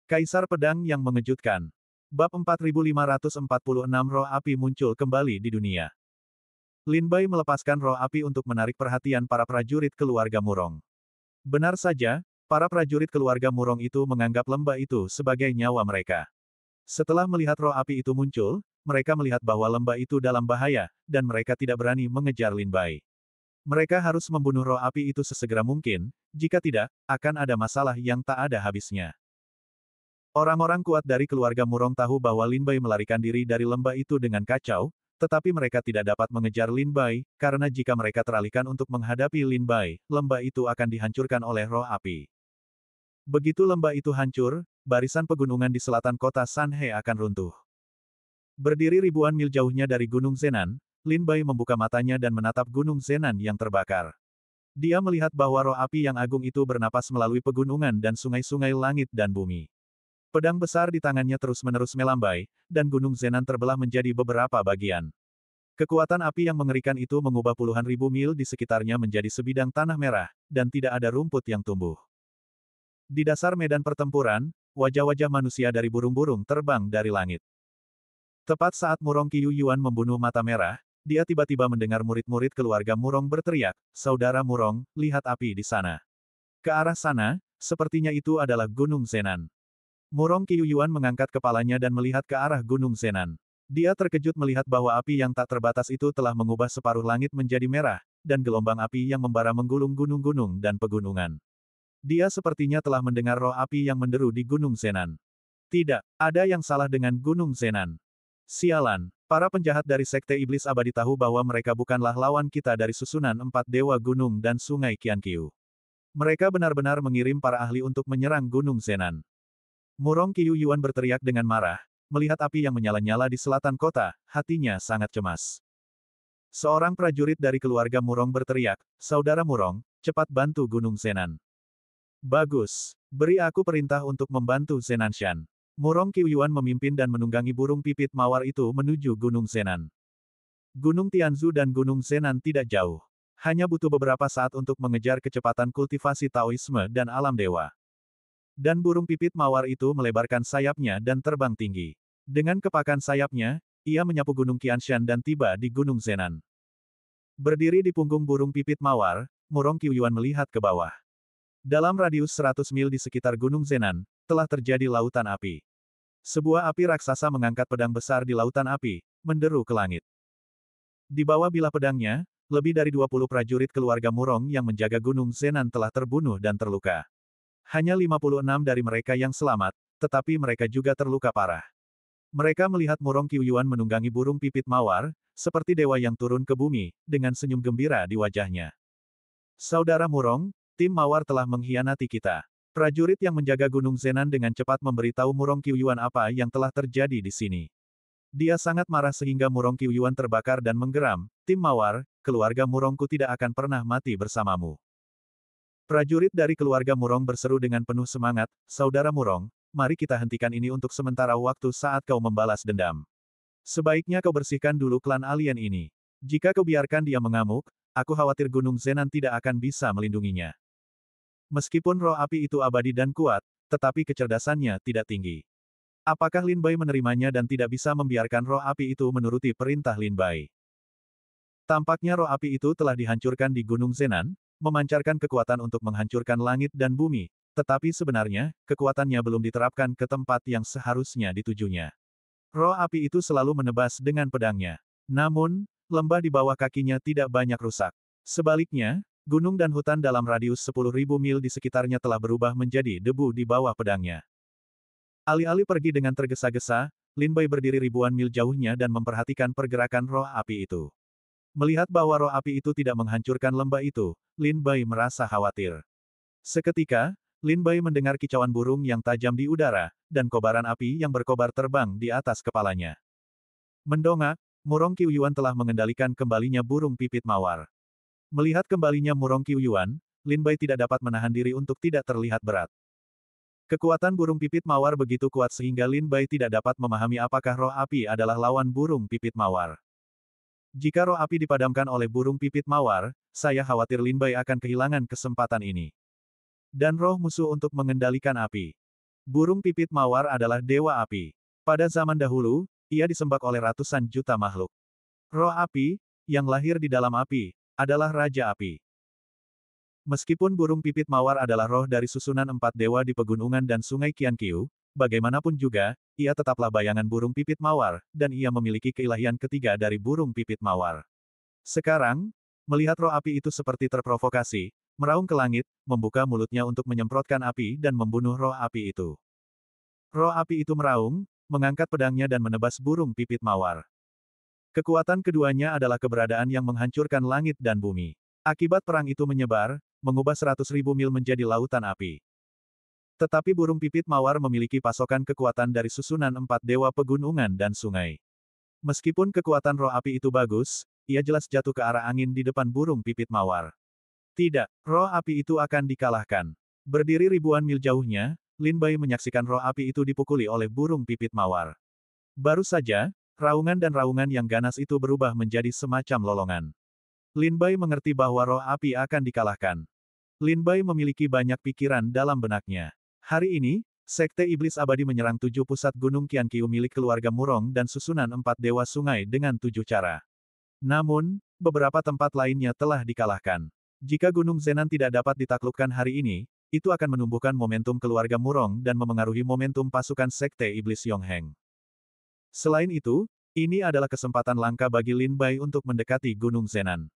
Kaisar Pedang yang Mengejutkan. Bab 4546 Roh Api muncul kembali di dunia. Lin Bai melepaskan roh api untuk menarik perhatian para prajurit keluarga Murong. Benar saja, para prajurit keluarga Murong itu menganggap lembah itu sebagai nyawa mereka. Setelah melihat roh api itu muncul, mereka melihat bahwa lembah itu dalam bahaya, dan mereka tidak berani mengejar Lin Bai. Mereka harus membunuh roh api itu sesegera mungkin, jika tidak, akan ada masalah yang tak ada habisnya. Orang-orang kuat dari keluarga Murong tahu bahwa Lin Bai melarikan diri dari lembah itu dengan kacau, tetapi mereka tidak dapat mengejar Lin Bai, karena jika mereka teralihkan untuk menghadapi Lin Bai, lembah itu akan dihancurkan oleh roh api. Begitu lembah itu hancur, barisan pegunungan di selatan kota Sanhe akan runtuh. Berdiri ribuan mil jauhnya dari Gunung Zenan, Lin Bai membuka matanya dan menatap Gunung Zenan yang terbakar. Dia melihat bahwa roh api yang agung itu bernapas melalui pegunungan dan sungai-sungai langit dan bumi. Pedang besar di tangannya terus-menerus melambai, dan Gunung Zenan terbelah menjadi beberapa bagian. Kekuatan api yang mengerikan itu mengubah puluhan ribu mil di sekitarnya menjadi sebidang tanah merah, dan tidak ada rumput yang tumbuh. Di dasar medan pertempuran, wajah-wajah manusia dari burung-burung terbang dari langit. Tepat saat Murong Qiyu Yuan membunuh Mata Merah, dia tiba-tiba mendengar murid-murid keluarga Murong berteriak, "Saudara Murong, lihat api di sana." Ke arah sana, sepertinya itu adalah Gunung Zenan. Murong Qiyu Yuan mengangkat kepalanya dan melihat ke arah Gunung Zenan. Dia terkejut melihat bahwa api yang tak terbatas itu telah mengubah separuh langit menjadi merah, dan gelombang api yang membara menggulung gunung-gunung dan pegunungan. Dia sepertinya telah mendengar roh api yang menderu di Gunung Zenan. Tidak, ada yang salah dengan Gunung Zenan. Sialan, para penjahat dari Sekte Iblis Abadi tahu bahwa mereka bukanlah lawan kita dari susunan empat dewa gunung dan sungai Qianqiu. Mereka benar-benar mengirim para ahli untuk menyerang Gunung Zenan. Murong Qiyu Yuan berteriak dengan marah, melihat api yang menyala-nyala di selatan kota, hatinya sangat cemas. Seorang prajurit dari keluarga Murong berteriak, "Saudara Murong, cepat bantu Gunung Zenan." "Bagus. Beri aku perintah untuk membantu Zenanshan." Murong Qiyu Yuan memimpin dan menunggangi burung pipit mawar itu menuju Gunung Zenan. Gunung Tianzu dan Gunung Zenan tidak jauh. Hanya butuh beberapa saat untuk mengejar kecepatan kultivasi Taoisme dan alam dewa. Dan burung pipit mawar itu melebarkan sayapnya dan terbang tinggi. Dengan kepakan sayapnya, ia menyapu Gunung Qianshan dan tiba di Gunung Zenan. Berdiri di punggung burung pipit mawar, Murong Qiyu Yuan melihat ke bawah. Dalam radius 100 mil di sekitar Gunung Zenan, telah terjadi lautan api. Sebuah api raksasa mengangkat pedang besar di lautan api, menderu ke langit. Di bawah bilah pedangnya, lebih dari 20 prajurit keluarga Murong yang menjaga Gunung Zenan telah terbunuh dan terluka. Hanya 56 dari mereka yang selamat, tetapi mereka juga terluka parah. Mereka melihat Murong Qiyu Yuan menunggangi burung pipit mawar, seperti dewa yang turun ke bumi, dengan senyum gembira di wajahnya. "Saudara Murong, tim mawar telah mengkhianati kita." Prajurit yang menjaga Gunung Zenan dengan cepat memberitahu Murong Qiyu Yuan apa yang telah terjadi di sini. Dia sangat marah sehingga Murong Qiyu Yuan terbakar dan menggeram, "Tim mawar, keluarga Murongku tidak akan pernah mati bersamamu." Prajurit dari keluarga Murong berseru dengan penuh semangat, "Saudara Murong, mari kita hentikan ini untuk sementara waktu saat kau membalas dendam. Sebaiknya kau bersihkan dulu klan alien ini. Jika kau biarkan dia mengamuk, aku khawatir Gunung Zenan tidak akan bisa melindunginya." Meskipun roh api itu abadi dan kuat, tetapi kecerdasannya tidak tinggi. Apakah Lin Bai menerimanya dan tidak bisa membiarkan roh api itu menuruti perintah Lin Bai? Tampaknya roh api itu telah dihancurkan di Gunung Zenan, memancarkan kekuatan untuk menghancurkan langit dan bumi, tetapi sebenarnya, kekuatannya belum diterapkan ke tempat yang seharusnya ditujunya. Roh api itu selalu menebas dengan pedangnya. Namun, lembah di bawah kakinya tidak banyak rusak. Sebaliknya, gunung dan hutan dalam radius 10.000 mil di sekitarnya telah berubah menjadi debu di bawah pedangnya. Alih-alih pergi dengan tergesa-gesa, Lin Bai berdiri ribuan mil jauhnya dan memperhatikan pergerakan roh api itu. Melihat bahwa roh api itu tidak menghancurkan lembah itu, Lin Bai merasa khawatir. Seketika, Lin Bai mendengar kicauan burung yang tajam di udara, dan kobaran api yang berkobar terbang di atas kepalanya. Mendongak, Murong Qiyu Yuan telah mengendalikan kembalinya burung pipit mawar. Melihat kembalinya Murong Qiyu Yuan, Lin Bai tidak dapat menahan diri untuk tidak terlihat berat. Kekuatan burung pipit mawar begitu kuat sehingga Lin Bai tidak dapat memahami apakah roh api adalah lawan burung pipit mawar. Jika roh api dipadamkan oleh burung pipit mawar, saya khawatir Lin Bai akan kehilangan kesempatan ini. Dan roh musuh untuk mengendalikan api. Burung pipit mawar adalah dewa api. Pada zaman dahulu, ia disembah oleh ratusan juta makhluk. Roh api, yang lahir di dalam api, adalah Raja Api. Meskipun burung pipit mawar adalah roh dari susunan empat dewa di pegunungan dan sungai Qianqiu, bagaimanapun juga, ia tetaplah bayangan burung pipit mawar, dan ia memiliki keilahian ketiga dari burung pipit mawar. Sekarang, melihat roh api itu seperti terprovokasi, meraung ke langit, membuka mulutnya untuk menyemprotkan api dan membunuh roh api itu. Roh api itu meraung, mengangkat pedangnya dan menebas burung pipit mawar. Kekuatan keduanya adalah keberadaan yang menghancurkan langit dan bumi. Akibat perang itu menyebar, mengubah 100.000 mil menjadi lautan api. Tetapi burung pipit mawar memiliki pasokan kekuatan dari susunan empat dewa pegunungan dan sungai. Meskipun kekuatan roh api itu bagus, ia jelas jatuh ke arah angin di depan burung pipit mawar. Tidak, roh api itu akan dikalahkan. Berdiri ribuan mil jauhnya, Lin Bai menyaksikan roh api itu dipukuli oleh burung pipit mawar. Baru saja, raungan dan raungan yang ganas itu berubah menjadi semacam lolongan. Lin Bai mengerti bahwa roh api akan dikalahkan. Lin Bai memiliki banyak pikiran dalam benaknya. Hari ini, Sekte Iblis Abadi menyerang 7 pusat gunung Qianqiu milik keluarga Murong dan susunan 4 dewa sungai dengan 7 cara. Namun, beberapa tempat lainnya telah dikalahkan. Jika Gunung Zenan tidak dapat ditaklukkan hari ini, itu akan menumbuhkan momentum keluarga Murong dan memengaruhi momentum pasukan Sekte Iblis Yongheng. Selain itu, ini adalah kesempatan langka bagi Lin Bai untuk mendekati Gunung Zenan.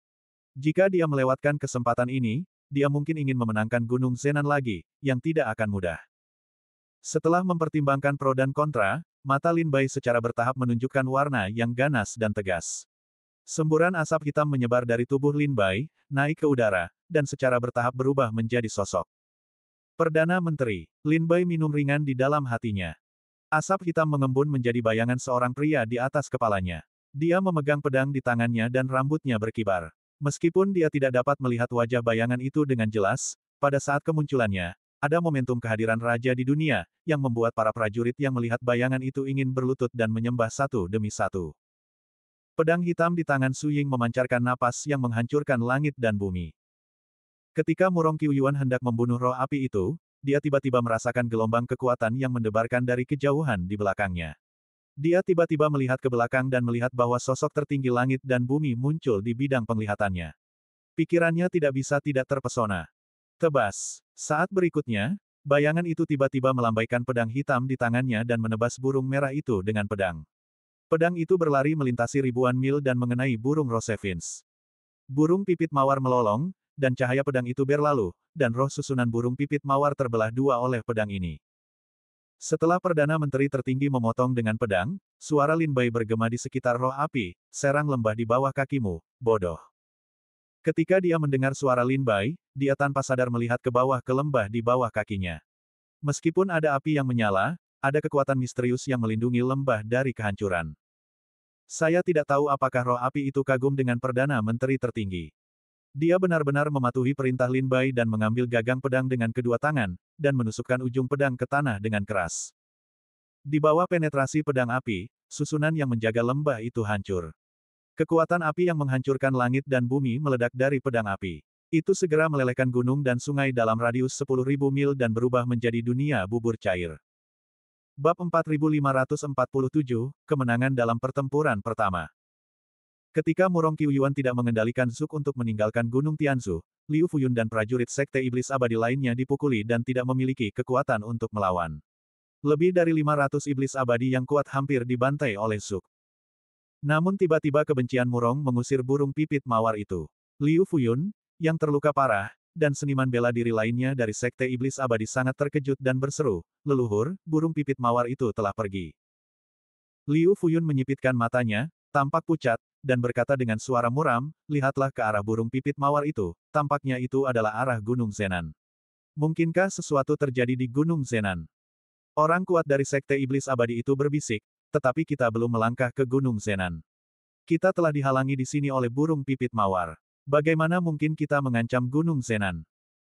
Jika dia melewatkan kesempatan ini, dia mungkin ingin memenangkan Gunung Zenan lagi, yang tidak akan mudah. Setelah mempertimbangkan pro dan kontra, mata Lin Bai secara bertahap menunjukkan warna yang ganas dan tegas. Semburan asap hitam menyebar dari tubuh Lin Bai, naik ke udara, dan secara bertahap berubah menjadi sosok. Perdana Menteri, Lin Bai minum ringan di dalam hatinya. Asap hitam mengembun menjadi bayangan seorang pria di atas kepalanya. Dia memegang pedang di tangannya dan rambutnya berkibar. Meskipun dia tidak dapat melihat wajah bayangan itu dengan jelas, pada saat kemunculannya, ada momentum kehadiran raja di dunia, yang membuat para prajurit yang melihat bayangan itu ingin berlutut dan menyembah satu demi satu. Pedang hitam di tangan Su Ying memancarkan napas yang menghancurkan langit dan bumi. Ketika Murong Qiuyuan hendak membunuh roh api itu, dia tiba-tiba merasakan gelombang kekuatan yang mendebarkan dari kejauhan di belakangnya. Dia tiba-tiba melihat ke belakang dan melihat bahwa sosok tertinggi langit dan bumi muncul di bidang penglihatannya. Pikirannya tidak bisa tidak terpesona. Tebas. Saat berikutnya, bayangan itu tiba-tiba melambaikan pedang hitam di tangannya dan menebas burung merah itu dengan pedang. Pedang itu berlari melintasi ribuan mil dan mengenai burung Rosevins. Burung pipit mawar melolong, dan cahaya pedang itu berlalu, dan roh susunan burung pipit mawar terbelah dua oleh pedang ini. Setelah Perdana Menteri tertinggi memotong dengan pedang, suara Lin Bai bergema di sekitar roh api, serang lembah di bawah kakimu, bodoh. Ketika dia mendengar suara Lin Bai, dia tanpa sadar melihat ke bawah ke lembah di bawah kakinya. Meskipun ada api yang menyala, ada kekuatan misterius yang melindungi lembah dari kehancuran. Saya tidak tahu apakah roh api itu kagum dengan Perdana Menteri tertinggi. Dia benar-benar mematuhi perintah Lin Bai dan mengambil gagang pedang dengan kedua tangan, dan menusukkan ujung pedang ke tanah dengan keras. Di bawah penetrasi pedang api, susunan yang menjaga lembah itu hancur. Kekuatan api yang menghancurkan langit dan bumi meledak dari pedang api. Itu segera melelehkan gunung dan sungai dalam radius 10.000 mil dan berubah menjadi dunia bubur cair. Bab 4547, Kemenangan dalam Pertempuran Pertama. Ketika Murong Qiuyuan tidak mengendalikan Zuk untuk meninggalkan Gunung Tianzu, Liu Fuyun dan prajurit Sekte Iblis Abadi lainnya dipukuli dan tidak memiliki kekuatan untuk melawan. Lebih dari 500 Iblis Abadi yang kuat hampir dibantai oleh Zuk. Namun tiba-tiba kebencian Murong mengusir burung pipit mawar itu. Liu Fuyun, yang terluka parah, dan seniman bela diri lainnya dari Sekte Iblis Abadi sangat terkejut dan berseru, "Leluhur, burung pipit mawar itu telah pergi." Liu Fuyun menyipitkan matanya, tampak pucat, dan berkata dengan suara muram, "Lihatlah ke arah burung pipit mawar itu, tampaknya itu adalah arah Gunung Zenan. Mungkinkah sesuatu terjadi di Gunung Zenan?" Orang kuat dari Sekte Iblis Abadi itu berbisik, "Tetapi kita belum melangkah ke Gunung Zenan. Kita telah dihalangi di sini oleh burung pipit mawar. Bagaimana mungkin kita mengancam Gunung Zenan?"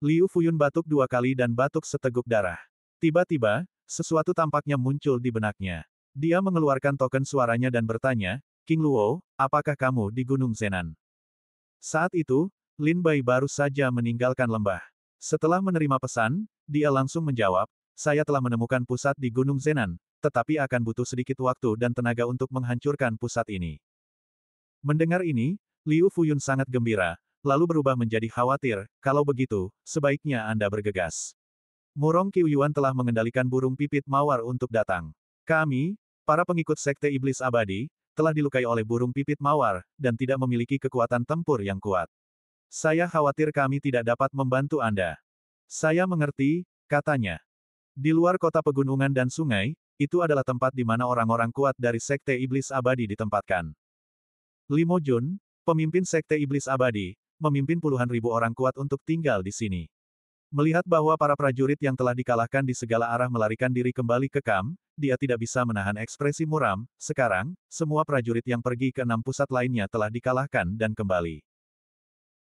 Liu Fuyun batuk 2 kali dan batuk seteguk darah. Tiba-tiba, sesuatu tampaknya muncul di benaknya. Dia mengeluarkan token suaranya dan bertanya, "King Luo, apakah kamu di Gunung Zenan?" Saat itu, Lin Bai baru saja meninggalkan lembah. Setelah menerima pesan, dia langsung menjawab, saya telah menemukan pusat di Gunung Zenan, tetapi akan butuh sedikit waktu dan tenaga untuk menghancurkan pusat ini. Mendengar ini, Liu Fuyun sangat gembira, lalu berubah menjadi khawatir. Kalau begitu, sebaiknya Anda bergegas. Murong Qiuyuan telah mengendalikan burung pipit mawar untuk datang. Kami, para pengikut Sekte Iblis Abadi, telah dilukai oleh burung pipit mawar, dan tidak memiliki kekuatan tempur yang kuat. Saya khawatir kami tidak dapat membantu Anda. Saya mengerti, katanya. Di luar kota pegunungan dan sungai, itu adalah tempat di mana orang-orang kuat dari Sekte Iblis Abadi ditempatkan. Limo Jun, pemimpin Sekte Iblis Abadi, memimpin puluhan ribu orang kuat untuk tinggal di sini. Melihat bahwa para prajurit yang telah dikalahkan di segala arah melarikan diri kembali ke kamp, dia tidak bisa menahan ekspresi muram. Sekarang, semua prajurit yang pergi ke 6 pusat lainnya telah dikalahkan dan kembali.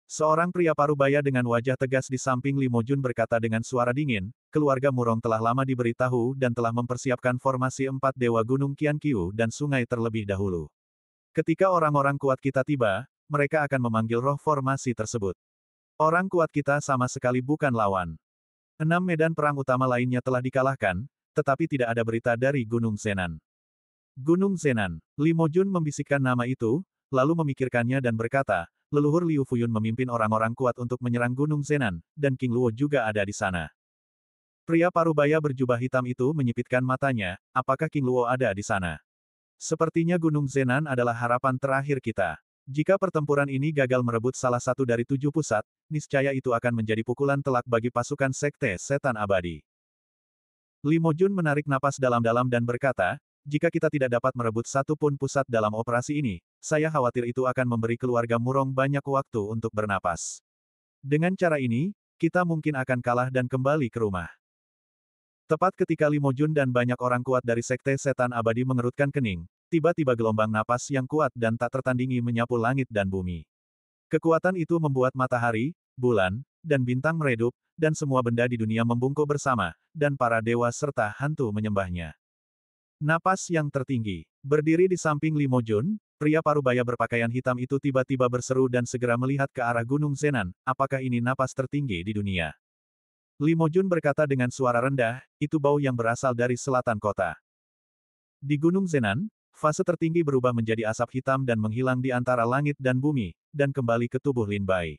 Seorang pria parubaya dengan wajah tegas di samping Limo Jun berkata dengan suara dingin, keluarga Murong telah lama diberitahu dan telah mempersiapkan formasi 4 Dewa Gunung Qianqiu dan sungai terlebih dahulu. Ketika orang-orang kuat kita tiba, mereka akan memanggil roh formasi tersebut. Orang kuat kita sama sekali bukan lawan. 6 medan perang utama lainnya telah dikalahkan, tetapi tidak ada berita dari Gunung Zenan. Gunung Zenan. Limo Jun membisikkan nama itu, lalu memikirkannya dan berkata, leluhur Liu Fuyun memimpin orang-orang kuat untuk menyerang Gunung Zenan, dan King Luo juga ada di sana. Pria parubaya berjubah hitam itu menyipitkan matanya, apakah King Luo ada di sana? Sepertinya Gunung Zenan adalah harapan terakhir kita. Jika pertempuran ini gagal merebut salah satu dari 7 pusat, niscaya itu akan menjadi pukulan telak bagi pasukan Sekte Setan Abadi. Limo Jun menarik napas dalam-dalam dan berkata, jika kita tidak dapat merebut satu pun pusat dalam operasi ini, saya khawatir itu akan memberi keluarga Murong banyak waktu untuk bernapas. Dengan cara ini, kita mungkin akan kalah dan kembali ke rumah. Tepat ketika Limo Jun dan banyak orang kuat dari Sekte Setan Abadi mengerutkan kening, tiba-tiba gelombang napas yang kuat dan tak tertandingi menyapu langit dan bumi. Kekuatan itu membuat matahari, bulan, dan bintang meredup, dan semua benda di dunia membungkuk bersama, dan para dewa serta hantu menyembahnya. Napas yang tertinggi. Berdiri di samping Limo Jun, pria parubaya berpakaian hitam itu tiba-tiba berseru dan segera melihat ke arah Gunung Zenan, apakah ini napas tertinggi di dunia? Limo Jun berkata dengan suara rendah, itu bau yang berasal dari selatan kota. Di Gunung Zenan, fase tertinggi berubah menjadi asap hitam dan menghilang di antara langit dan bumi, dan kembali ke tubuh Lin Bai.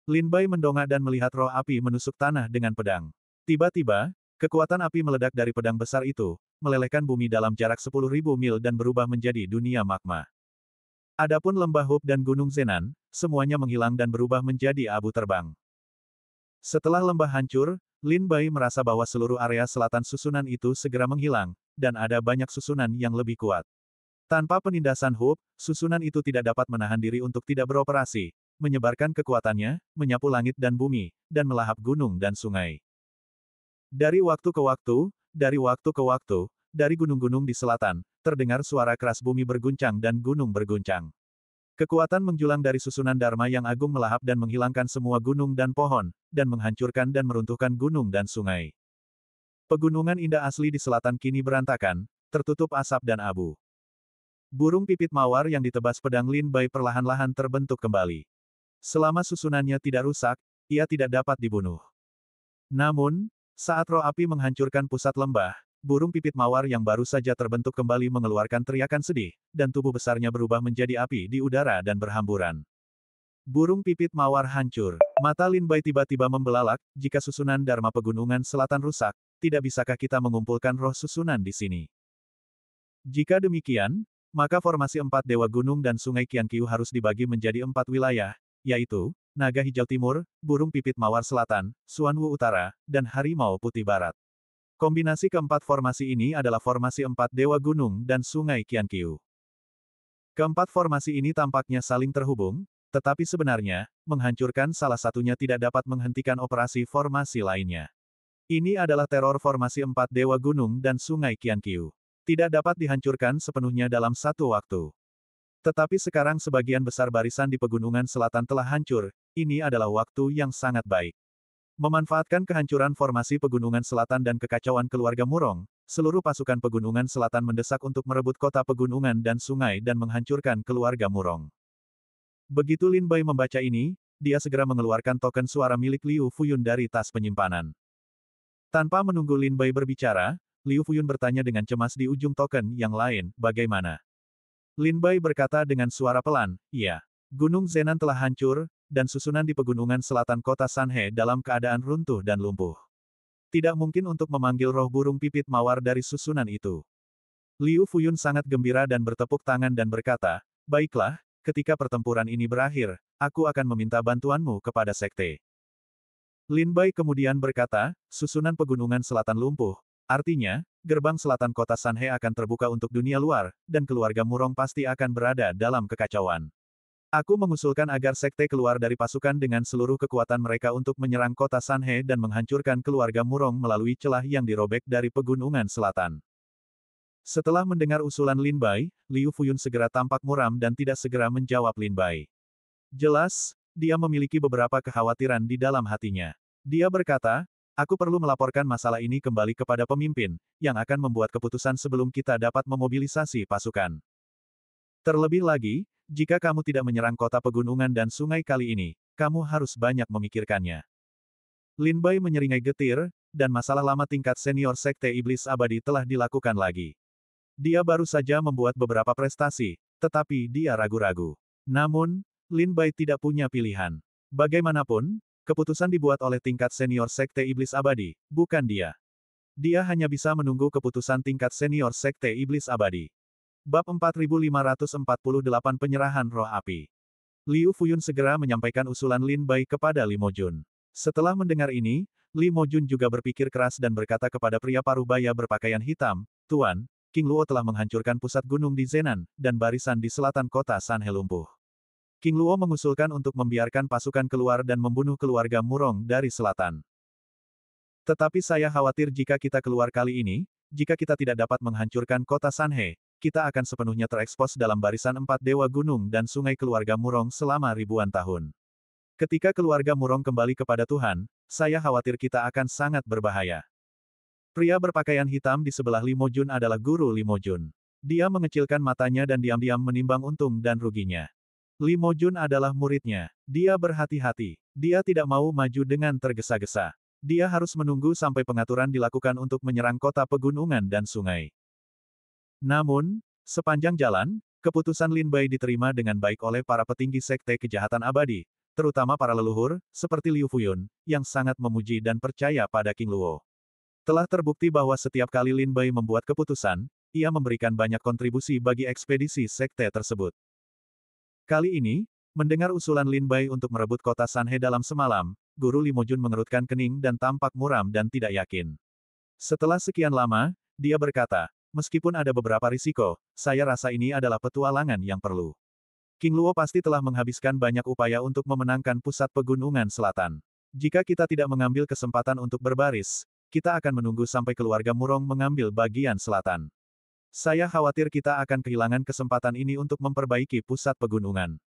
Lin Bai mendongak dan melihat roh api menusuk tanah dengan pedang. Tiba-tiba, kekuatan api meledak dari pedang besar itu, melelehkan bumi dalam jarak 10.000 mil dan berubah menjadi dunia magma. Adapun lembah Hub dan Gunung Zenan, semuanya menghilang dan berubah menjadi abu terbang. Setelah lembah hancur, Lin Bai merasa bahwa seluruh area selatan susunan itu segera menghilang, dan ada banyak susunan yang lebih kuat. Tanpa penindasan Hub, susunan itu tidak dapat menahan diri untuk tidak beroperasi, menyebarkan kekuatannya, menyapu langit dan bumi, dan melahap gunung dan sungai. Dari waktu ke waktu, dari gunung-gunung di selatan, terdengar suara keras bumi berguncang dan gunung berguncang. Kekuatan menjulang dari susunan Dharma yang agung melahap dan menghilangkan semua gunung dan pohon, dan menghancurkan dan meruntuhkan gunung dan sungai. Pegunungan indah asli di selatan kini berantakan, tertutup asap dan abu. Burung pipit mawar yang ditebas pedang Lin Bai perlahan-lahan terbentuk kembali. Selama susunannya tidak rusak, ia tidak dapat dibunuh. Namun, saat roh api menghancurkan pusat lembah, burung pipit mawar yang baru saja terbentuk kembali mengeluarkan teriakan sedih, dan tubuh besarnya berubah menjadi api di udara dan berhamburan. Burung pipit mawar hancur. Mata Lin Bai tiba-tiba membelalak, jika susunan Dharma Pegunungan Selatan rusak, tidak bisakah kita mengumpulkan roh susunan di sini? Jika demikian, maka formasi 4 Dewa Gunung dan Sungai Qianqiu harus dibagi menjadi 4 wilayah, yaitu, Naga Hijau Timur, Burung Pipit Mawar Selatan, Xuanwu Utara, dan Harimau Putih Barat. Kombinasi keempat formasi ini adalah formasi 4 Dewa Gunung dan Sungai Qianqiu. Keempat formasi ini tampaknya saling terhubung, tetapi sebenarnya, menghancurkan salah satunya tidak dapat menghentikan operasi formasi lainnya. Ini adalah teror formasi 4 Dewa Gunung dan Sungai Qianqiu. Tidak dapat dihancurkan sepenuhnya dalam satu waktu. Tetapi sekarang sebagian besar barisan di Pegunungan Selatan telah hancur, ini adalah waktu yang sangat baik. Memanfaatkan kehancuran formasi Pegunungan Selatan dan kekacauan keluarga Murong, seluruh pasukan Pegunungan Selatan mendesak untuk merebut kota pegunungan dan sungai dan menghancurkan keluarga Murong. Begitu Lin Bai membaca ini, dia segera mengeluarkan token suara milik Liu Fuyun dari tas penyimpanan. Tanpa menunggu Lin Bai berbicara, Liu Fuyun bertanya dengan cemas di ujung token yang lain, bagaimana? Lin Bai berkata dengan suara pelan, iya. Gunung Zenan telah hancur, dan susunan di pegunungan selatan kota Sanhe dalam keadaan runtuh dan lumpuh. Tidak mungkin untuk memanggil roh burung pipit mawar dari susunan itu. Liu Fuyun sangat gembira dan bertepuk tangan dan berkata, baiklah, ketika pertempuran ini berakhir, aku akan meminta bantuanmu kepada sekte. Lin Bai kemudian berkata, susunan pegunungan selatan lumpuh. Artinya, gerbang selatan kota Sanhe akan terbuka untuk dunia luar, dan keluarga Murong pasti akan berada dalam kekacauan. Aku mengusulkan agar sekte keluar dari pasukan dengan seluruh kekuatan mereka untuk menyerang kota Sanhe dan menghancurkan keluarga Murong melalui celah yang dirobek dari pegunungan selatan. Setelah mendengar usulan Lin Bai, Liu Fuyun segera tampak muram dan tidak segera menjawab Lin Bai. Jelas, dia memiliki beberapa kekhawatiran di dalam hatinya. Dia berkata, aku perlu melaporkan masalah ini kembali kepada pemimpin, yang akan membuat keputusan sebelum kita dapat memobilisasi pasukan. Terlebih lagi, jika kamu tidak menyerang kota pegunungan dan sungai kali ini, kamu harus banyak memikirkannya. Lin Bai menyeringai getir, dan masalah lama tingkat senior Sekte Iblis Abadi telah dilakukan lagi. Dia baru saja membuat beberapa prestasi, tetapi dia ragu-ragu. Namun, Lin Bai tidak punya pilihan. Bagaimanapun, keputusan dibuat oleh tingkat senior Sekte Iblis Abadi, bukan dia. Dia hanya bisa menunggu keputusan tingkat senior Sekte Iblis Abadi. Bab 4548 Penyerahan Roh Api. Liu Fuyun segera menyampaikan usulan Lin Bai kepada Li Mojun. Setelah mendengar ini, Li Mojun juga berpikir keras dan berkata kepada pria parubaya berpakaian hitam, Tuan, King Luo telah menghancurkan pusat gunung di Zenan, dan barisan di selatan kota Sanhe lumpuh. King Luo mengusulkan untuk membiarkan pasukan keluar dan membunuh keluarga Murong dari selatan. Tetapi saya khawatir jika kita keluar kali ini, jika kita tidak dapat menghancurkan kota Sanhe, kita akan sepenuhnya terekspos dalam barisan 4 dewa gunung dan sungai keluarga Murong selama ribuan tahun. Ketika keluarga Murong kembali kepada Tuhan, saya khawatir kita akan sangat berbahaya. Pria berpakaian hitam di sebelah Li Mojun adalah guru Li Mojun. Dia mengecilkan matanya dan diam-diam menimbang untung dan ruginya. Li Mojun adalah muridnya. Dia berhati-hati. Dia tidak mau maju dengan tergesa-gesa. Dia harus menunggu sampai pengaturan dilakukan untuk menyerang kota pegunungan dan sungai. Namun, sepanjang jalan, keputusan Lin Bai diterima dengan baik oleh para petinggi sekte kejahatan abadi, terutama para leluhur, seperti Liu Fuyun, yang sangat memuji dan percaya pada King Luo. Telah terbukti bahwa setiap kali Lin Bai membuat keputusan, ia memberikan banyak kontribusi bagi ekspedisi sekte tersebut. Kali ini, mendengar usulan Lin Bai untuk merebut kota Sanhe dalam semalam, Guru Li Mojun mengerutkan kening dan tampak muram dan tidak yakin. Setelah sekian lama, dia berkata, meskipun ada beberapa risiko, saya rasa ini adalah petualangan yang perlu. King Luo pasti telah menghabiskan banyak upaya untuk memenangkan pusat pegunungan selatan. Jika kita tidak mengambil kesempatan untuk berbaris, kita akan menunggu sampai keluarga Murong mengambil bagian selatan. Saya khawatir kita akan kehilangan kesempatan ini untuk memperbaiki pusat pegunungan.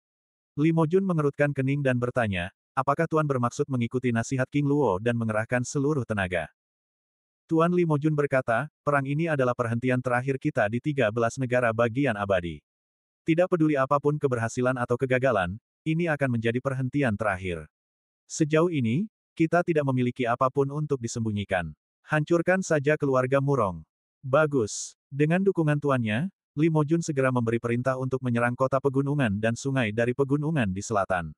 Li Mojun mengerutkan kening dan bertanya, apakah Tuan bermaksud mengikuti nasihat King Luo dan mengerahkan seluruh tenaga? Tuan Li Mojun berkata, perang ini adalah perhentian terakhir kita di 13 negara bagian abadi. Tidak peduli apapun keberhasilan atau kegagalan, ini akan menjadi perhentian terakhir. Sejauh ini, kita tidak memiliki apapun untuk disembunyikan. Hancurkan saja keluarga Murong. Bagus. Dengan dukungan tuannya, Li Mojun segera memberi perintah untuk menyerang kota pegunungan dan sungai dari pegunungan di selatan.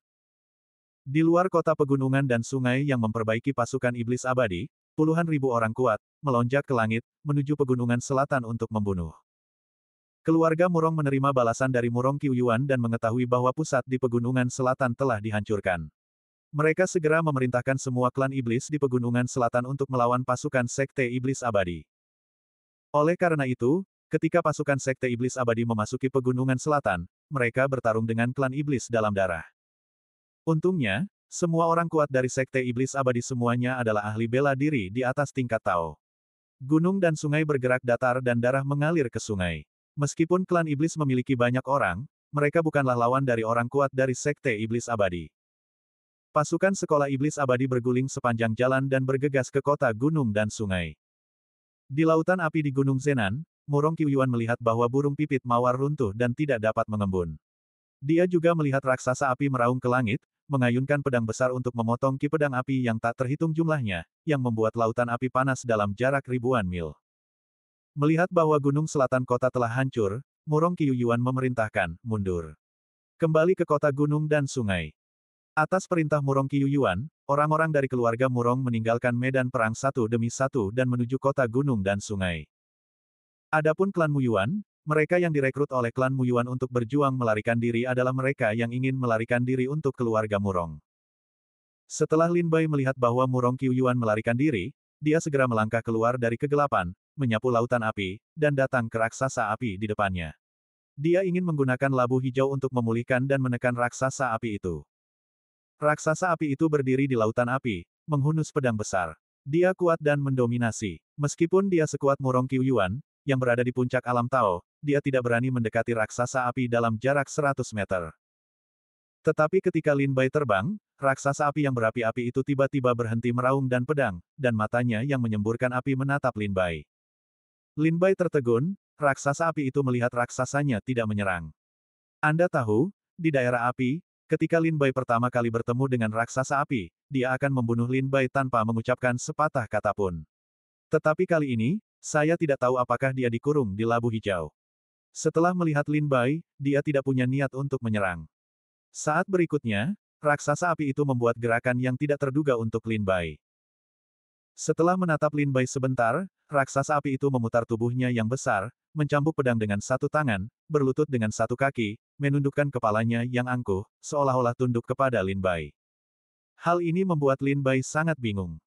Di luar kota pegunungan dan sungai yang memperbaiki pasukan iblis abadi, puluhan ribu orang kuat, melonjak ke langit, menuju pegunungan selatan untuk membunuh. Keluarga Murong menerima balasan dari Murong Qiuyuan dan mengetahui bahwa pusat di pegunungan selatan telah dihancurkan. Mereka segera memerintahkan semua klan iblis di pegunungan selatan untuk melawan pasukan Sekte Iblis Abadi. Oleh karena itu, ketika pasukan Sekte Iblis Abadi memasuki pegunungan selatan, mereka bertarung dengan klan iblis dalam darah. Untungnya, semua orang kuat dari Sekte Iblis Abadi semuanya adalah ahli bela diri di atas tingkat Tao. Gunung dan sungai bergerak datar dan darah mengalir ke sungai. Meskipun klan iblis memiliki banyak orang, mereka bukanlah lawan dari orang kuat dari Sekte Iblis Abadi. Pasukan sekolah iblis abadi berguling sepanjang jalan dan bergegas ke kota gunung dan sungai. Di lautan api di Gunung Zenan, Murong Qiuyuan melihat bahwa burung pipit mawar runtuh dan tidak dapat mengembun. Dia juga melihat raksasa api meraung ke langit, mengayunkan pedang besar untuk memotong ki pedang api yang tak terhitung jumlahnya, yang membuat lautan api panas dalam jarak ribuan mil. Melihat bahwa gunung selatan kota telah hancur, Murong Qiuyuan memerintahkan, mundur. Kembali ke kota gunung dan sungai. Atas perintah Murong Qiuyuan, orang-orang dari keluarga Murong meninggalkan medan perang satu demi satu dan menuju kota gunung dan sungai. Adapun klan Muyuan, mereka yang direkrut oleh klan Muyuan untuk berjuang melarikan diri adalah mereka yang ingin melarikan diri untuk keluarga Murong. Setelah Lin Bai melihat bahwa Murong Qiuyuan melarikan diri, dia segera melangkah keluar dari kegelapan, menyapu lautan api, dan datang ke raksasa api di depannya. Dia ingin menggunakan labu hijau untuk memulihkan dan menekan raksasa api itu. Raksasa api itu berdiri di lautan api, menghunus pedang besar. Dia kuat dan mendominasi. Meskipun dia sekuat Murong Qiuyuan, yang berada di puncak alam Tao, dia tidak berani mendekati raksasa api dalam jarak 100 meter. Tetapi ketika Lin Bai terbang, raksasa api yang berapi-api itu tiba-tiba berhenti meraung dan pedang, dan matanya yang menyemburkan api menatap Lin Bai. Lin Bai tertegun, raksasa api itu melihat raksasanya tidak menyerang. Anda tahu, di daerah api, ketika Lin Bai pertama kali bertemu dengan raksasa api, dia akan membunuh Lin Bai tanpa mengucapkan sepatah kata pun. Tetapi kali ini, saya tidak tahu apakah dia dikurung di labu hijau. Setelah melihat Lin Bai, dia tidak punya niat untuk menyerang. Saat berikutnya, raksasa api itu membuat gerakan yang tidak terduga untuk Lin Bai. Setelah menatap Lin Bai sebentar, raksasa api itu memutar tubuhnya yang besar, mencambuk pedang dengan satu tangan, berlutut dengan satu kaki, menundukkan kepalanya yang angkuh, seolah-olah tunduk kepada Lin Bai. Hal ini membuat Lin Bai sangat bingung.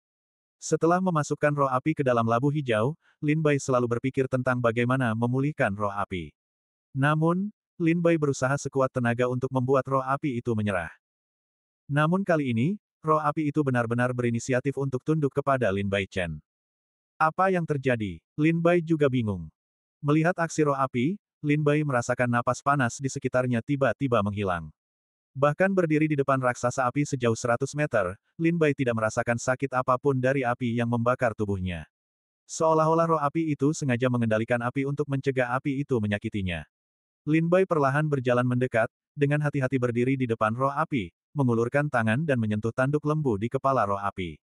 Setelah memasukkan roh api ke dalam labu hijau, Lin Bai selalu berpikir tentang bagaimana memulihkan roh api. Namun, Lin Bai berusaha sekuat tenaga untuk membuat roh api itu menyerah. Namun kali ini, roh api itu benar-benar berinisiatif untuk tunduk kepada Lin Bai Chen. Apa yang terjadi? Lin Bai juga bingung. Melihat aksi roh api, Lin Bai merasakan napas panas di sekitarnya tiba-tiba menghilang. Bahkan berdiri di depan raksasa api sejauh 100 meter, Lin Bai tidak merasakan sakit apapun dari api yang membakar tubuhnya. Seolah-olah roh api itu sengaja mengendalikan api untuk mencegah api itu menyakitinya. Lin Bai perlahan berjalan mendekat, dengan hati-hati berdiri di depan roh api, mengulurkan tangan dan menyentuh tanduk lembu di kepala roh api.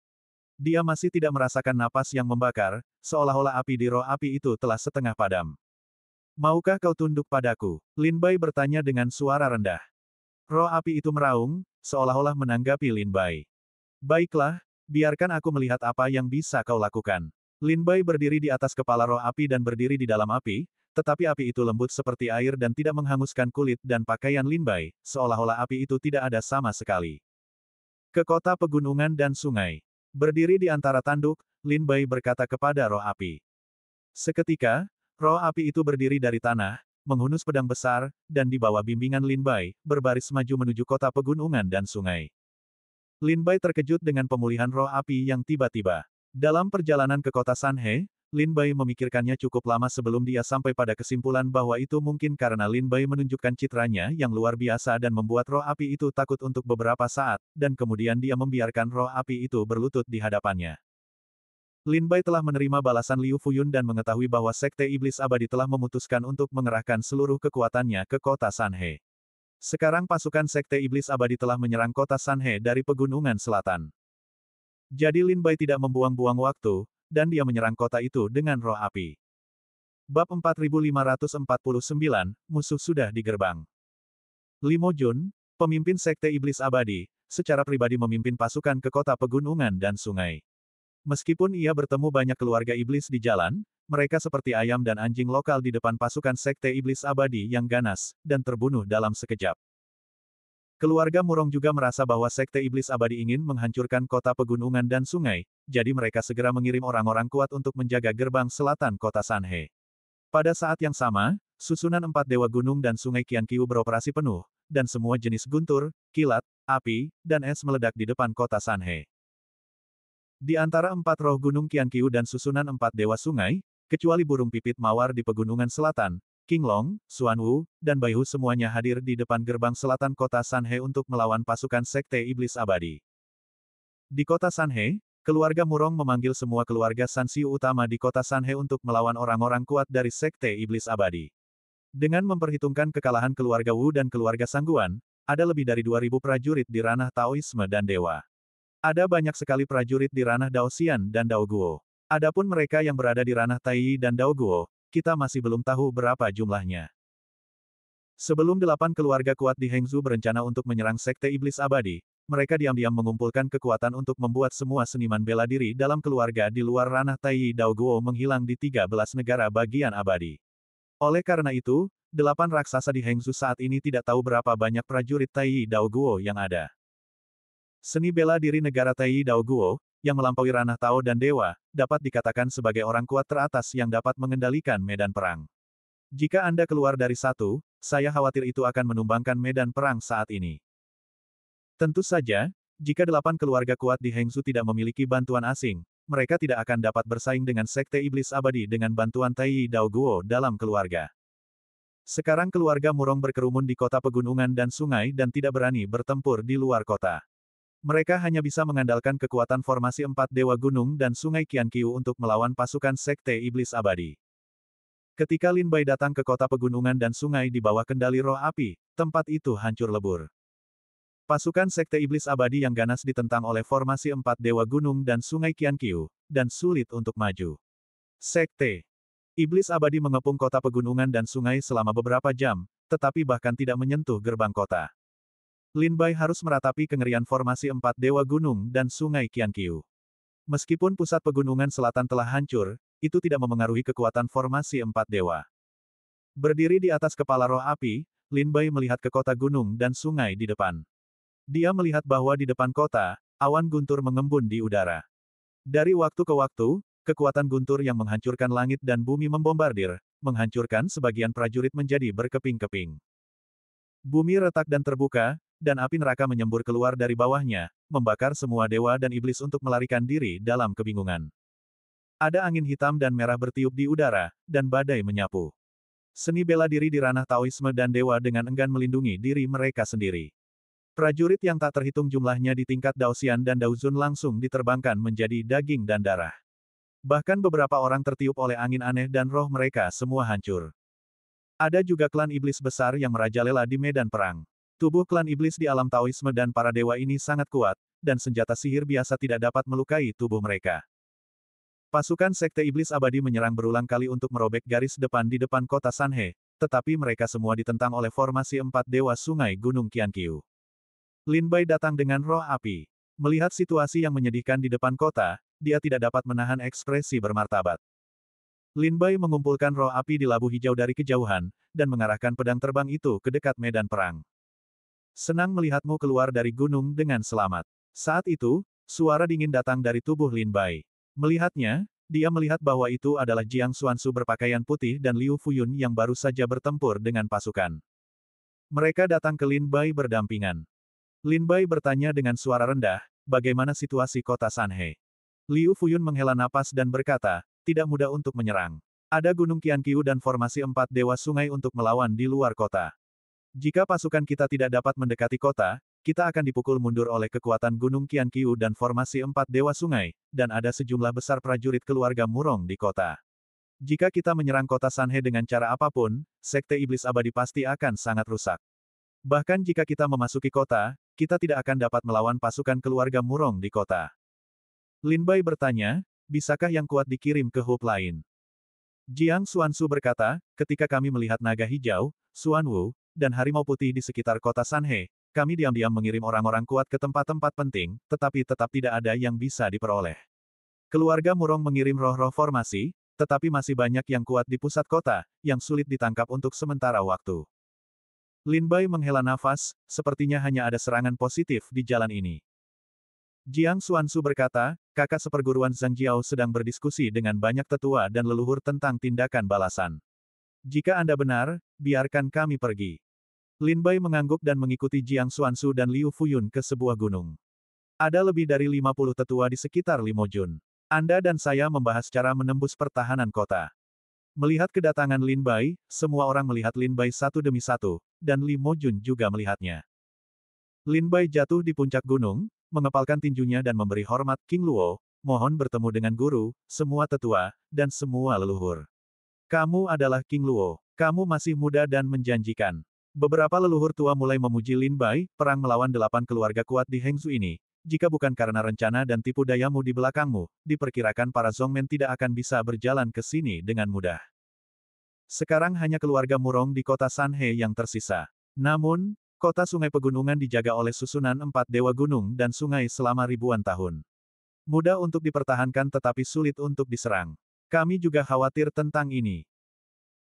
Dia masih tidak merasakan napas yang membakar, seolah-olah api di roh api itu telah setengah padam. Maukah kau tunduk padaku? Lin Bai bertanya dengan suara rendah. Roh api itu meraung, seolah-olah menanggapi Lin Bai. Baiklah, biarkan aku melihat apa yang bisa kau lakukan. Lin Bai berdiri di atas kepala roh api dan berdiri di dalam api, tetapi api itu lembut seperti air dan tidak menghanguskan kulit dan pakaian Lin Bai, seolah-olah api itu tidak ada sama sekali. Ke kota pegunungan dan sungai. Berdiri di antara tanduk, Lin Bai berkata kepada roh api. Seketika, roh api itu berdiri dari tanah, menghunus pedang besar, dan di bawah bimbingan Lin Bai, berbaris maju menuju kota pegunungan dan sungai. Lin Bai terkejut dengan pemulihan roh api yang tiba-tiba. Dalam perjalanan ke kota Sanhe, Lin Bai memikirkannya cukup lama sebelum dia sampai pada kesimpulan bahwa itu mungkin karena Lin Bai menunjukkan citranya yang luar biasa dan membuat roh api itu takut untuk beberapa saat, dan kemudian dia membiarkan roh api itu berlutut di hadapannya. Lin Bai telah menerima balasan Liu Fuyun dan mengetahui bahwa Sekte Iblis Abadi telah memutuskan untuk mengerahkan seluruh kekuatannya ke kota Sanhe. Sekarang pasukan Sekte Iblis Abadi telah menyerang kota Sanhe dari pegunungan selatan. Jadi Lin Bai tidak membuang-buang waktu, dan dia menyerang kota itu dengan roh api. Bab 4549, Musuh sudah di gerbang. Limo Jun, pemimpin Sekte Iblis Abadi, secara pribadi memimpin pasukan ke kota pegunungan dan sungai. Meskipun ia bertemu banyak keluarga iblis di jalan, mereka seperti ayam dan anjing lokal di depan pasukan Sekte Iblis Abadi yang ganas, dan terbunuh dalam sekejap. Keluarga Murong juga merasa bahwa Sekte Iblis Abadi ingin menghancurkan kota pegunungan dan sungai, jadi mereka segera mengirim orang-orang kuat untuk menjaga gerbang selatan kota Sanhe. Pada saat yang sama, susunan 4 dewa gunung dan sungai Qianqiu beroperasi penuh, dan semua jenis guntur, kilat, api, dan es meledak di depan kota Sanhe. Di antara 4 roh gunung Qianqiu dan susunan 4 dewa sungai, kecuali burung pipit mawar di pegunungan selatan, King Long, Xuan Wu, dan Bai Hu semuanya hadir di depan gerbang selatan kota Sanhe untuk melawan pasukan Sekte Iblis Abadi. Di kota Sanhe, keluarga Murong memanggil semua keluarga Sanxiu utama di kota Sanhe untuk melawan orang-orang kuat dari Sekte Iblis Abadi. Dengan memperhitungkan kekalahan keluarga Wu dan keluarga Sangguan, ada lebih dari 2.000 prajurit di ranah Taoisme dan Dewa. Ada banyak sekali prajurit di ranah Daoxian dan Daoguo. Adapun mereka yang berada di ranah Tai dan Daoguo, kita masih belum tahu berapa jumlahnya. Sebelum 8 keluarga kuat di Hengzhou berencana untuk menyerang Sekte Iblis Abadi, mereka diam-diam mengumpulkan kekuatan untuk membuat semua seniman bela diri dalam keluarga di luar ranah Tai Daoguo menghilang di 13 negara bagian abadi. Oleh karena itu, 8 raksasa di Hengzhou saat ini tidak tahu berapa banyak prajurit Tai Daoguo yang ada. Seni bela diri negara Tai Daoguo, yang melampaui ranah Tao dan Dewa, dapat dikatakan sebagai orang kuat teratas yang dapat mengendalikan medan perang. Jika Anda keluar dari satu, saya khawatir itu akan menumbangkan medan perang saat ini. Tentu saja, jika 8 keluarga kuat di Hengzhou tidak memiliki bantuan asing, mereka tidak akan dapat bersaing dengan Sekte Iblis Abadi dengan bantuan Tai Daoguo dalam keluarga. Sekarang keluarga Murong berkerumun di kota pegunungan dan sungai dan tidak berani bertempur di luar kota. Mereka hanya bisa mengandalkan kekuatan formasi 4 Dewa Gunung dan Sungai Qianqiu untuk melawan pasukan Sekte Iblis Abadi. Ketika Lin Bai datang ke kota pegunungan dan sungai di bawah kendali roh api, tempat itu hancur lebur. Pasukan Sekte Iblis Abadi yang ganas ditentang oleh formasi 4 Dewa Gunung dan Sungai Qianqiu, dan sulit untuk maju. Sekte Iblis Abadi mengepung kota pegunungan dan sungai selama beberapa jam, tetapi bahkan tidak menyentuh gerbang kota. Lin Bai harus meratapi kengerian formasi 4 Dewa Gunung dan Sungai Qianqiu. Meskipun pusat pegunungan selatan telah hancur, itu tidak memengaruhi kekuatan formasi 4 Dewa. Berdiri di atas kepala roh api, Lin Bai melihat ke kota gunung dan sungai di depan. Dia melihat bahwa di depan kota, awan guntur mengembun di udara. Dari waktu ke waktu, kekuatan guntur yang menghancurkan langit dan bumi membombardir, menghancurkan sebagian prajurit menjadi berkeping-keping. Bumi retak dan terbuka, dan api neraka menyembur keluar dari bawahnya, membakar semua dewa dan iblis untuk melarikan diri dalam kebingungan. Ada angin hitam dan merah bertiup di udara, dan badai menyapu. Seni bela diri di ranah Taoisme dan dewa dengan enggan melindungi diri mereka sendiri. Prajurit yang tak terhitung jumlahnya di tingkat Daoxian dan Daozun langsung diterbangkan menjadi daging dan darah. Bahkan beberapa orang tertiup oleh angin aneh dan roh mereka semua hancur. Ada juga klan iblis besar yang merajalela di medan perang. Tubuh klan iblis di alam Taoisme dan para dewa ini sangat kuat, dan senjata sihir biasa tidak dapat melukai tubuh mereka. Pasukan Sekte Iblis Abadi menyerang berulang kali untuk merobek garis depan di depan kota Sanhe, tetapi mereka semua ditentang oleh formasi 4 Dewa Sungai Gunung Qianqiu. Lin Bai datang dengan roh api. Melihat situasi yang menyedihkan di depan kota, dia tidak dapat menahan ekspresi bermartabat. Lin Bai mengumpulkan roh api di labu hijau dari kejauhan, dan mengarahkan pedang terbang itu ke dekat medan perang. Senang melihatmu keluar dari gunung dengan selamat. Saat itu, suara dingin datang dari tubuh Lin Bai. Melihatnya, dia melihat bahwa itu adalah Jiang Xuanzu berpakaian putih dan Liu Fuyun yang baru saja bertempur dengan pasukan. Mereka datang ke Lin Bai berdampingan. Lin Bai bertanya dengan suara rendah, bagaimana situasi kota Sanhe? Liu Fuyun menghela napas dan berkata, tidak mudah untuk menyerang. Ada Gunung Qianqiu dan formasi 4 Dewa Sungai untuk melawan di luar kota. Jika pasukan kita tidak dapat mendekati kota, kita akan dipukul mundur oleh kekuatan Gunung Qianqiu dan formasi 4 Dewa Sungai, dan ada sejumlah besar prajurit keluarga Murong di kota. Jika kita menyerang kota Sanhe dengan cara apapun, Sekte Iblis Abadi pasti akan sangat rusak. Bahkan jika kita memasuki kota, kita tidak akan dapat melawan pasukan keluarga Murong di kota. Lin Bai bertanya, bisakah yang kuat dikirim ke hub lain? Jiang Xuanzu berkata, ketika kami melihat naga hijau, Xuanwu, dan harimau putih di sekitar kota Sanhe, kami diam-diam mengirim orang-orang kuat ke tempat-tempat penting, tetapi tetap tidak ada yang bisa diperoleh. Keluarga Murong mengirim roh-roh formasi, tetapi masih banyak yang kuat di pusat kota, yang sulit ditangkap untuk sementara waktu. Lin Bai menghela nafas, sepertinya hanya ada serangan positif di jalan ini. Jiang Xuanzu berkata, kakak seperguruan Zhang Jiao sedang berdiskusi dengan banyak tetua dan leluhur tentang tindakan balasan. Jika Anda benar, biarkan kami pergi. Lin Bai mengangguk dan mengikuti Jiang Xuanzu dan Liu Fuyun ke sebuah gunung. Ada lebih dari 50 tetua di sekitar Limojun. Anda dan saya membahas cara menembus pertahanan kota. Melihat kedatangan Lin Bai, semua orang melihat Lin Bai satu demi satu, dan Limojun juga melihatnya. Lin Bai jatuh di puncak gunung, mengepalkan tinjunya dan memberi hormat, King Luo, mohon bertemu dengan guru, semua tetua, dan semua leluhur. Kamu adalah King Luo. Kamu masih muda dan menjanjikan. Beberapa leluhur tua mulai memuji Lin Bai, perang melawan 8 keluarga kuat di Hengzu ini. Jika bukan karena rencana dan tipu dayamu di belakangmu, diperkirakan para Zongmen tidak akan bisa berjalan ke sini dengan mudah. Sekarang hanya keluarga Murong di kota Sanhe yang tersisa. Namun, kota sungai pegunungan dijaga oleh susunan 4 dewa gunung dan sungai selama ribuan tahun. Mudah untuk dipertahankan tetapi sulit untuk diserang. Kami juga khawatir tentang ini.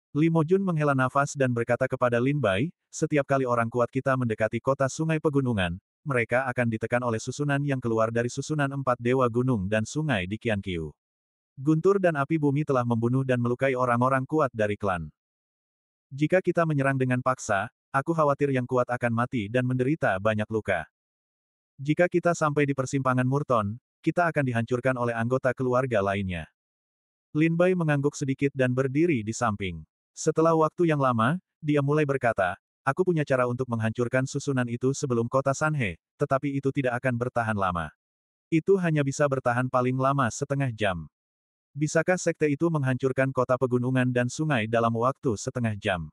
Li Mojun menghela nafas dan berkata kepada Lin Bai, setiap kali orang kuat kita mendekati kota sungai pegunungan, mereka akan ditekan oleh susunan yang keluar dari susunan 4 dewa gunung dan sungai di Qianqiu. Guntur dan api bumi telah membunuh dan melukai orang-orang kuat dari klan. Jika kita menyerang dengan paksa, aku khawatir yang kuat akan mati dan menderita banyak luka. Jika kita sampai di persimpangan Murton, kita akan dihancurkan oleh anggota keluarga lainnya. Lin Bai mengangguk sedikit dan berdiri di samping. Setelah waktu yang lama, dia mulai berkata, aku punya cara untuk menghancurkan susunan itu sebelum kota Sanhe, tetapi itu tidak akan bertahan lama. Itu hanya bisa bertahan paling lama setengah jam. Bisakah sekte itu menghancurkan kota pegunungan dan sungai dalam waktu setengah jam?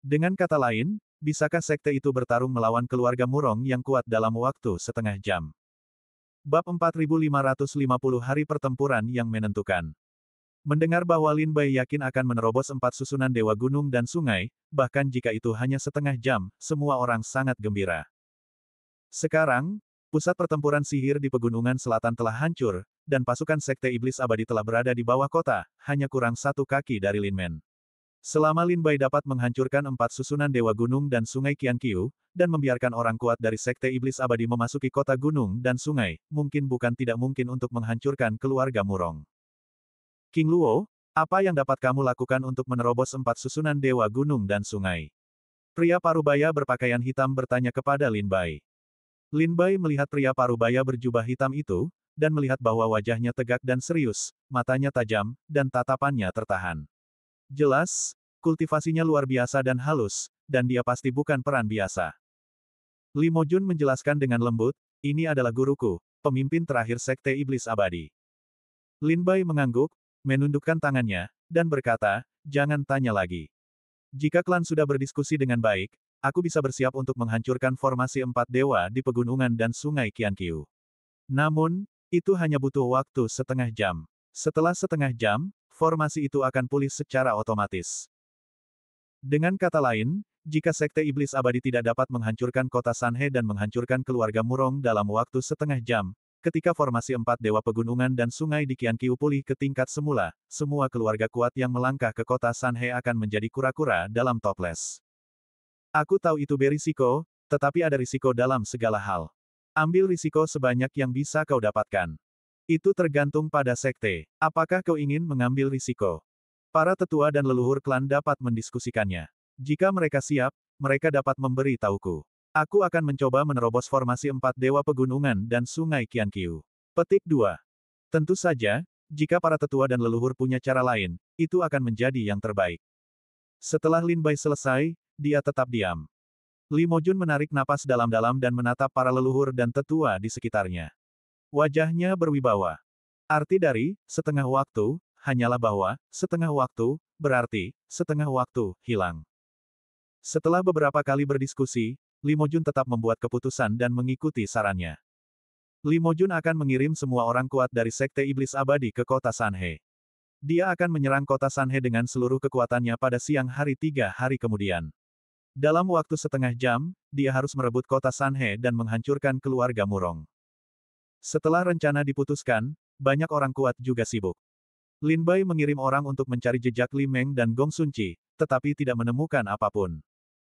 Dengan kata lain, bisakah sekte itu bertarung melawan keluarga Murong yang kuat dalam waktu setengah jam? Bab 4550 Hari Pertempuran yang Menentukan. Mendengar bahwa Lin Bai yakin akan menerobos 4 susunan dewa gunung dan sungai, bahkan jika itu hanya setengah jam, semua orang sangat gembira. Sekarang, pusat pertempuran sihir di pegunungan selatan telah hancur, dan pasukan sekte iblis abadi telah berada di bawah kota, hanya kurang 1 kaki dari Lin Men. Selama Lin Bai dapat menghancurkan 4 susunan dewa gunung dan sungai Qianqiu, dan membiarkan orang kuat dari sekte iblis abadi memasuki kota gunung dan sungai, mungkin bukan tidak mungkin untuk menghancurkan keluarga Murong. King Luo, apa yang dapat kamu lakukan untuk menerobos 4 susunan dewa gunung dan sungai? Pria parubaya berpakaian hitam bertanya kepada Lin Bai. Lin Bai melihat pria parubaya berjubah hitam itu, dan melihat bahwa wajahnya tegak dan serius, matanya tajam, dan tatapannya tertahan. Jelas, kultivasinya luar biasa dan halus, dan dia pasti bukan peran biasa. Li Mojun menjelaskan dengan lembut, ini adalah guruku, pemimpin terakhir sekte iblis abadi. Lin Bai mengangguk, menundukkan tangannya, dan berkata, jangan tanya lagi. Jika klan sudah berdiskusi dengan baik, aku bisa bersiap untuk menghancurkan formasi 4 dewa di pegunungan dan sungai Qianqiu. Namun, itu hanya butuh waktu setengah jam. Setelah setengah jam, formasi itu akan pulih secara otomatis. Dengan kata lain, jika sekte iblis abadi tidak dapat menghancurkan kota Sanhe dan menghancurkan keluarga Murong dalam waktu setengah jam, ketika formasi 4 dewa pegunungan dan sungai di Qianqiu pulih ke tingkat semula, semua keluarga kuat yang melangkah ke kota Sanhe akan menjadi kura-kura dalam toples. Aku tahu itu berisiko, tetapi ada risiko dalam segala hal. Ambil risiko sebanyak yang bisa kau dapatkan. Itu tergantung pada sekte. Apakah kau ingin mengambil risiko? Para tetua dan leluhur klan dapat mendiskusikannya. Jika mereka siap, mereka dapat memberi tahuku. Aku akan mencoba menerobos formasi 4 dewa pegunungan dan sungai Qianqiu. Petik 2. Tentu saja, jika para tetua dan leluhur punya cara lain, itu akan menjadi yang terbaik. Setelah Lin Bai selesai, dia tetap diam. Li Mojun menarik napas dalam-dalam dan menatap para leluhur dan tetua di sekitarnya. Wajahnya berwibawa. Arti dari setengah waktu hanyalah bahwa setengah waktu berarti setengah waktu hilang. Setelah beberapa kali berdiskusi, Li Mojun tetap membuat keputusan dan mengikuti sarannya. Li Mojun akan mengirim semua orang kuat dari sekte iblis abadi ke kota Sanhe. Dia akan menyerang kota Sanhe dengan seluruh kekuatannya pada siang hari 3 hari kemudian. Dalam waktu setengah jam, dia harus merebut kota Sanhe dan menghancurkan keluarga Murong. Setelah rencana diputuskan, banyak orang kuat juga sibuk. Lin Bai mengirim orang untuk mencari jejak Li Meng dan Gong Sunci, tetapi tidak menemukan apapun.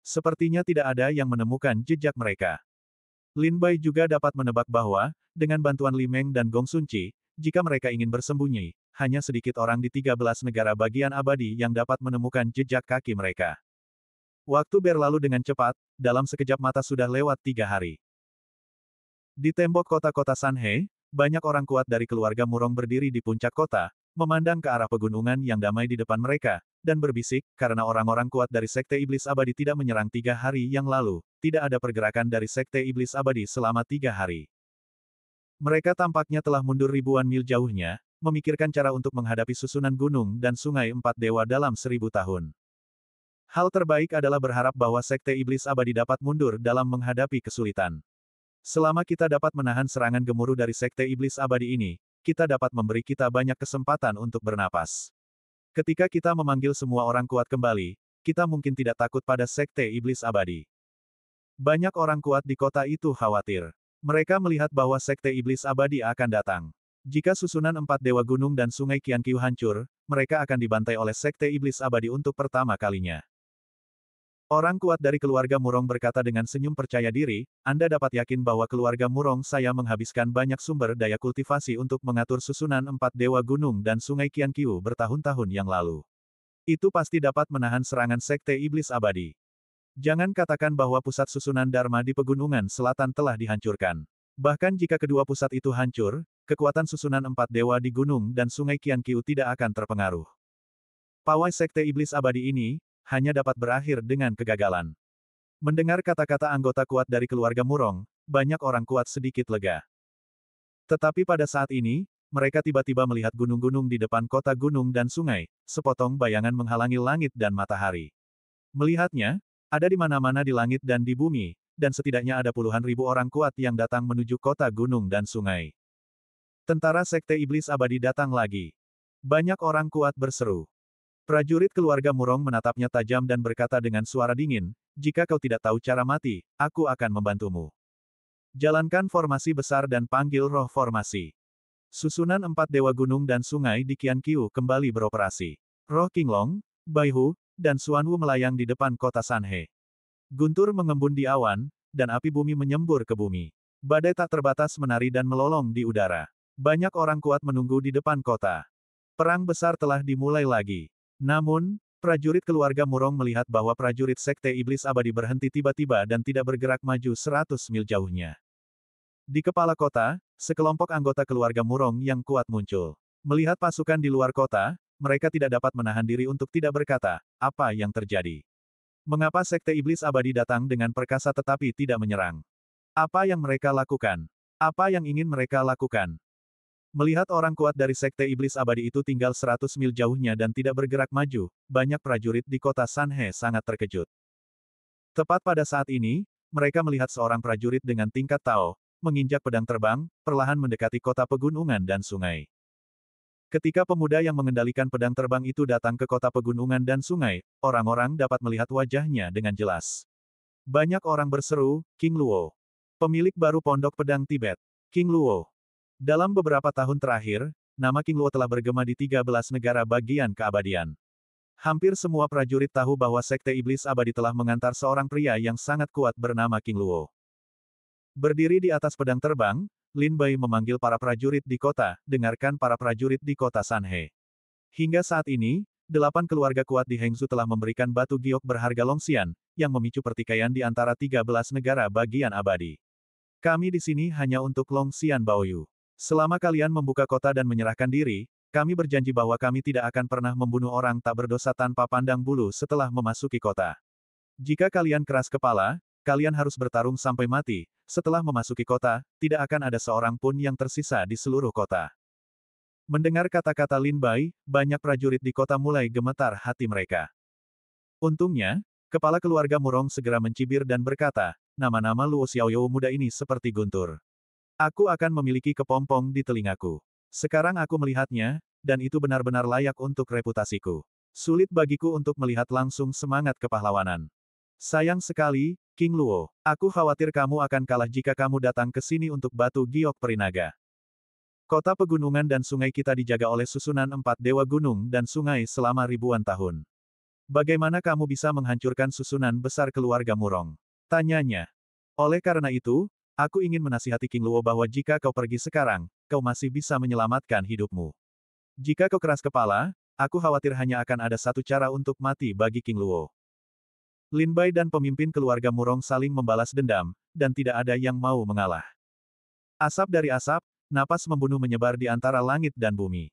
Sepertinya tidak ada yang menemukan jejak mereka. Lin Bai juga dapat menebak bahwa, dengan bantuan Li Meng dan Gong Sunci, jika mereka ingin bersembunyi, hanya sedikit orang di 13 negara bagian abadi yang dapat menemukan jejak kaki mereka. Waktu berlalu dengan cepat, dalam sekejap mata sudah lewat 3 hari. Di tembok kota-kota Sanhe, banyak orang kuat dari keluarga Murong berdiri di puncak kota, memandang ke arah pegunungan yang damai di depan mereka, dan berbisik, karena orang-orang kuat dari Sekte Iblis Abadi tidak menyerang 3 hari yang lalu, tidak ada pergerakan dari Sekte Iblis Abadi selama 3 hari. Mereka tampaknya telah mundur ribuan mil jauhnya, memikirkan cara untuk menghadapi susunan gunung dan sungai 4 dewa dalam 1000 tahun. Hal terbaik adalah berharap bahwa Sekte Iblis Abadi dapat mundur dalam menghadapi kesulitan. Selama kita dapat menahan serangan gemuruh dari Sekte Iblis Abadi ini, kita dapat memberi kita banyak kesempatan untuk bernapas. Ketika kita memanggil semua orang kuat kembali, kita mungkin tidak takut pada Sekte Iblis Abadi. Banyak orang kuat di kota itu khawatir. Mereka melihat bahwa Sekte Iblis Abadi akan datang. Jika susunan 4 Dewa Gunung dan Sungai Qianqiu hancur, mereka akan dibantai oleh Sekte Iblis Abadi untuk pertama kalinya. Orang kuat dari keluarga Murong berkata dengan senyum percaya diri, Anda dapat yakin bahwa keluarga Murong saya menghabiskan banyak sumber daya kultivasi untuk mengatur susunan 4 Dewa Gunung dan Sungai Qianqiu bertahun-tahun yang lalu. Itu pasti dapat menahan serangan Sekte Iblis Abadi. Jangan katakan bahwa pusat susunan Dharma di Pegunungan Selatan telah dihancurkan. Bahkan jika kedua pusat itu hancur, kekuatan susunan 4 Dewa di Gunung dan Sungai Qianqiu tidak akan terpengaruh. Pawai Sekte Iblis Abadi ini hanya dapat berakhir dengan kegagalan. Mendengar kata-kata anggota kuat dari keluarga Murong, banyak orang kuat sedikit lega. Tetapi pada saat ini, mereka tiba-tiba melihat gunung-gunung di depan kota gunung dan sungai, sepotong bayangan menghalangi langit dan matahari. Melihatnya, ada di mana-mana di langit dan di bumi, dan setidaknya ada puluhan ribu orang kuat yang datang menuju kota gunung dan sungai. Tentara Sekte Iblis Abadi datang lagi. Banyak orang kuat berseru. Prajurit keluarga Murong menatapnya tajam dan berkata dengan suara dingin, jika kau tidak tahu cara mati, aku akan membantumu. Jalankan formasi besar dan panggil roh formasi. Susunan 4 Dewa Gunung dan Sungai di Qianqiu kembali beroperasi. Roh Qinglong, Baihu, dan Xuanwu melayang di depan kota Sanhe. Guntur mengembun di awan, dan api bumi menyembur ke bumi. Badai tak terbatas menari dan melolong di udara. Banyak orang kuat menunggu di depan kota. Perang besar telah dimulai lagi. Namun, prajurit keluarga Murong melihat bahwa prajurit Sekte Iblis Abadi berhenti tiba-tiba dan tidak bergerak maju 100 mil jauhnya. Di kepala kota, sekelompok anggota keluarga Murong yang kuat muncul. Melihat pasukan di luar kota, mereka tidak dapat menahan diri untuk tidak berkata, apa yang terjadi? Mengapa Sekte Iblis Abadi datang dengan perkasa tetapi tidak menyerang? Apa yang mereka lakukan? Apa yang ingin mereka lakukan? Melihat orang kuat dari Sekte Iblis Abadi itu tinggal 100 mil jauhnya dan tidak bergerak maju, banyak prajurit di kota Sanhe sangat terkejut. Tepat pada saat ini, mereka melihat seorang prajurit dengan tingkat Tao, menginjak pedang terbang, perlahan mendekati kota pegunungan dan sungai. Ketika pemuda yang mengendalikan pedang terbang itu datang ke kota pegunungan dan sungai, orang-orang dapat melihat wajahnya dengan jelas. Banyak orang berseru, King Luo. Pemilik baru pondok pedang Tibet. King Luo. Dalam beberapa tahun terakhir, nama King Luo telah bergema di 13 negara bagian keabadian. Hampir semua prajurit tahu bahwa Sekte Iblis Abadi telah mengantar seorang pria yang sangat kuat bernama King Luo. Berdiri di atas pedang terbang, Lin Bai memanggil para prajurit di kota, dengarkan para prajurit di kota Sanhe. Hingga saat ini, 8 keluarga kuat di Hengzu telah memberikan batu giok berharga Longxian, yang memicu pertikaian di antara 13 negara bagian abadi. Kami di sini hanya untuk Longxian Baoyu. Selama kalian membuka kota dan menyerahkan diri, kami berjanji bahwa kami tidak akan pernah membunuh orang tak berdosa tanpa pandang bulu setelah memasuki kota. Jika kalian keras kepala, kalian harus bertarung sampai mati. Setelah memasuki kota, tidak akan ada seorang pun yang tersisa di seluruh kota. Mendengar kata-kata Lin Bai, banyak prajurit di kota mulai gemetar hati mereka. Untungnya, kepala keluarga Murong segera mencibir dan berkata, nama-nama Luo Xiaoyou muda ini seperti guntur. Aku akan memiliki kepompong di telingaku. Sekarang aku melihatnya, dan itu benar-benar layak untuk reputasiku. Sulit bagiku untuk melihat langsung semangat kepahlawanan. Sayang sekali, King Luo. Aku khawatir kamu akan kalah jika kamu datang ke sini untuk batu giok perinaga. Kota pegunungan dan sungai kita dijaga oleh susunan 4 Dewa Gunung dan Sungai selama ribuan tahun. Bagaimana kamu bisa menghancurkan susunan besar keluarga Murong? Tanyanya. Oleh karena itu, aku ingin menasihati King Luo bahwa jika kau pergi sekarang, kau masih bisa menyelamatkan hidupmu. Jika kau keras kepala, aku khawatir hanya akan ada satu cara untuk mati bagi King Luo. Lin Bai dan pemimpin keluarga Murong saling membalas dendam, dan tidak ada yang mau mengalah. Asap dari asap, napas membunuh menyebar di antara langit dan bumi.